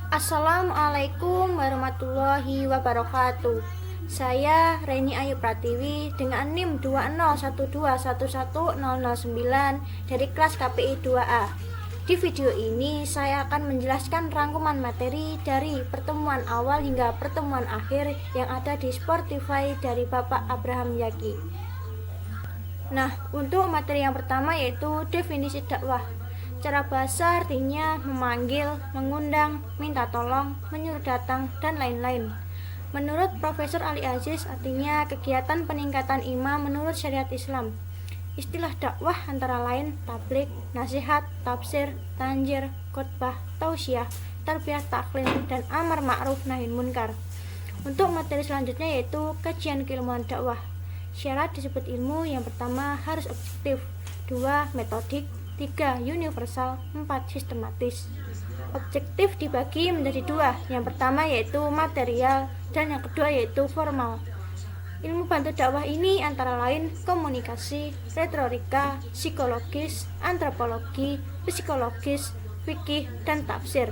Assalamualaikum warahmatullahi wabarakatuh. Saya Reni Ayu Pratiwi dengan NIM 201211009 dari kelas KPI 2A. Di video ini saya akan menjelaskan rangkuman materi dari pertemuan awal hingga pertemuan akhir yang ada di Spotify dari Bapak Abraham Yaki. Nah, untuk materi yang pertama yaitu definisi dakwah. Cara bahasa artinya memanggil, mengundang, minta tolong, menyuruh datang, dan lain-lain. Menurut Profesor Ali Aziz, artinya kegiatan peningkatan iman menurut syariat Islam. Istilah dakwah antara lain tabligh, nasihat, tafsir, tanjir, khotbah, tausiah, tarbiyah taklim, dan amar ma'ruf nahi munkar. Untuk materi selanjutnya yaitu kajian keilmuan dakwah. Syarat disebut ilmu yang pertama harus objektif, 2 metodik, 3 universal, 4 sistematis. Objektif dibagi menjadi dua, yang pertama yaitu material dan yang kedua yaitu formal. Ilmu bantu dakwah ini antara lain komunikasi, retorika, psikologis, antropologi, psikologis, fikih, dan tafsir.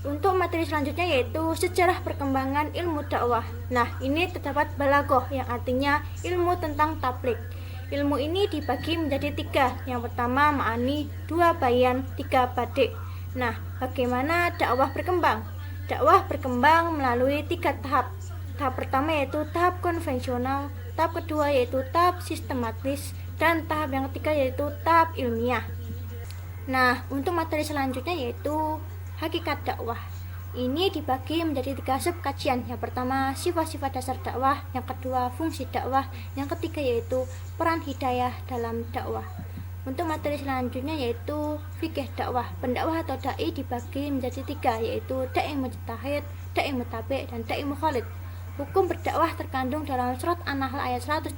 Untuk materi selanjutnya yaitu sejarah perkembangan ilmu dakwah. Nah, ini terdapat balaghah yang artinya ilmu tentang tabligh. Ilmu ini dibagi menjadi tiga. Yang pertama ma'ani, 2 bayan, 3 badik. Nah, bagaimana dakwah berkembang? Dakwah berkembang melalui 3 tahap. Tahap pertama yaitu tahap konvensional, tahap kedua yaitu tahap sistematis, dan tahap yang ketiga yaitu tahap ilmiah. Nah, untuk materi selanjutnya yaitu hakikat dakwah. Ini dibagi menjadi 3 sub kajian. Yang pertama sifat-sifat dasar dakwah, yang kedua fungsi dakwah, yang ketiga yaitu peran hidayah dalam dakwah. Untuk materi selanjutnya yaitu fikih dakwah. Pendakwah atau dai dibagi menjadi 3 yaitu dai mujtahid, dai mutabi, dan dai mukhalid. Hukum berdakwah terkandung dalam surat An-Nahl ayat 125.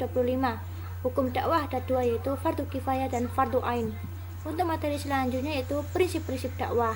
Hukum dakwah ada 2 yaitu fardu kifayah dan fardu ain. Untuk materi selanjutnya yaitu prinsip-prinsip dakwah.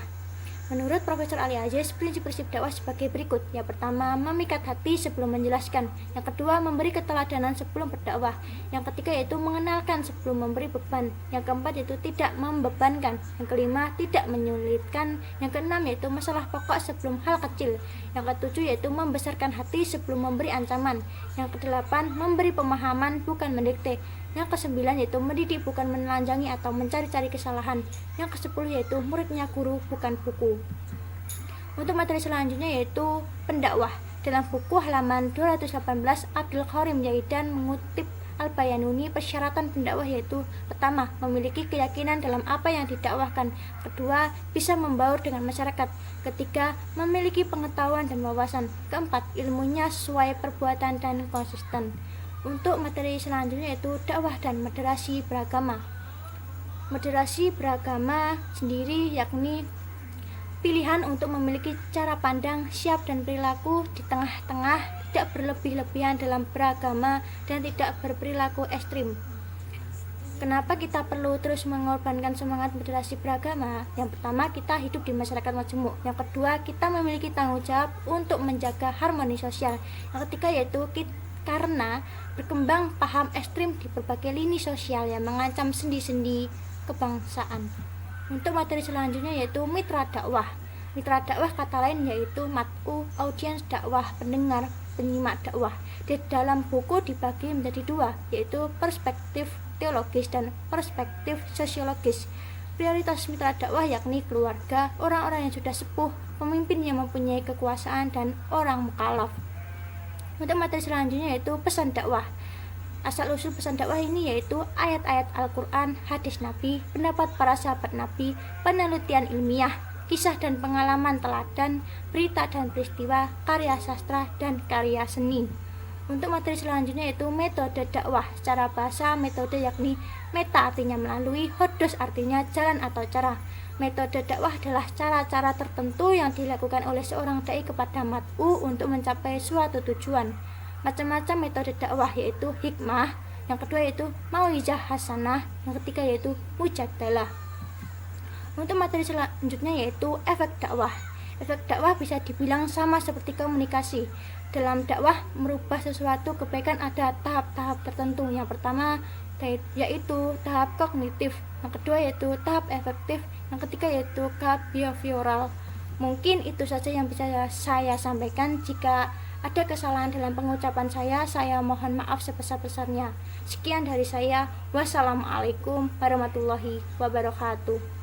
Menurut Profesor Ali Aziz, prinsip-prinsip dakwah sebagai berikut. Yang pertama, memikat hati sebelum menjelaskan. Yang kedua, memberi keteladanan sebelum berdakwah. Yang ketiga yaitu mengenalkan sebelum memberi beban. Yang keempat yaitu tidak membebankan. Yang kelima, tidak menyulitkan. Yang keenam yaitu masalah pokok sebelum hal kecil. Yang ketujuh yaitu membesarkan hati sebelum memberi ancaman. Yang kedelapan, memberi pemahaman bukan mendikte. Yang kesembilan yaitu mendidik bukan menelanjangi atau mencari-cari kesalahan. Yang kesepuluh yaitu muridnya guru bukan buku. Untuk materi selanjutnya yaitu pendakwah. Dalam buku halaman 218 Abdul Karim Yaidan mengutip Al-Bayanuni, persyaratan pendakwah yaitu pertama, memiliki keyakinan dalam apa yang didakwahkan. Kedua, bisa membaur dengan masyarakat. Ketiga, memiliki pengetahuan dan wawasan. Keempat, ilmunya sesuai perbuatan dan konsisten. Untuk materi selanjutnya yaitu dakwah dan moderasi beragama. Moderasi beragama sendiri yakni pilihan untuk memiliki cara pandang, siap dan perilaku di tengah-tengah, tidak berlebih-lebihan dalam beragama dan tidak berperilaku ekstrim. Kenapa kita perlu terus mengorbankan semangat moderasi beragama? Yang pertama, kita hidup di masyarakat majemuk. Yang kedua, kita memiliki tanggung jawab untuk menjaga harmoni sosial. Yang ketiga yaitu karena berkembang paham ekstrim di berbagai lini sosial yang mengancam sendi-sendi kebangsaan. Untuk materi selanjutnya yaitu mitra dakwah. Mitra dakwah kata lain yaitu mat'u, audiens dakwah, pendengar, penyimak dakwah. Di dalam buku dibagi menjadi 2 yaitu perspektif teologis dan perspektif sosiologis. Prioritas mitra dakwah yakni keluarga, orang-orang yang sudah sepuh, pemimpin yang mempunyai kekuasaan, dan orang mukallaf. Untuk materi selanjutnya yaitu pesan dakwah. Asal-usul pesan dakwah ini yaitu ayat-ayat Al-Quran, hadis Nabi, pendapat para sahabat Nabi, penelitian ilmiah, kisah dan pengalaman teladan, berita dan peristiwa, karya sastra, dan karya seni. Untuk materi selanjutnya yaitu metode dakwah. Secara bahasa, metode yakni meta artinya melalui, hodos artinya jalan atau cara. Metode dakwah adalah cara-cara tertentu yang dilakukan oleh seorang dai kepada mat'u untuk mencapai suatu tujuan. Macam-macam metode dakwah yaitu hikmah, yang kedua yaitu mauizah hasanah, yang ketiga yaitu mujadalah. Untuk materi selanjutnya yaitu efek dakwah. Efek dakwah bisa dibilang sama seperti komunikasi. Dalam dakwah merubah sesuatu kebaikan ada tahap-tahap tertentu. Yang pertama yaitu tahap kognitif, yang kedua yaitu tahap efektif, yang ketiga yaitu tahap behavioral. Mungkin itu saja yang bisa saya sampaikan. Jika ada kesalahan dalam pengucapan saya mohon maaf sebesar-besarnya. Sekian dari saya. Wassalamualaikum warahmatullahi wabarakatuh.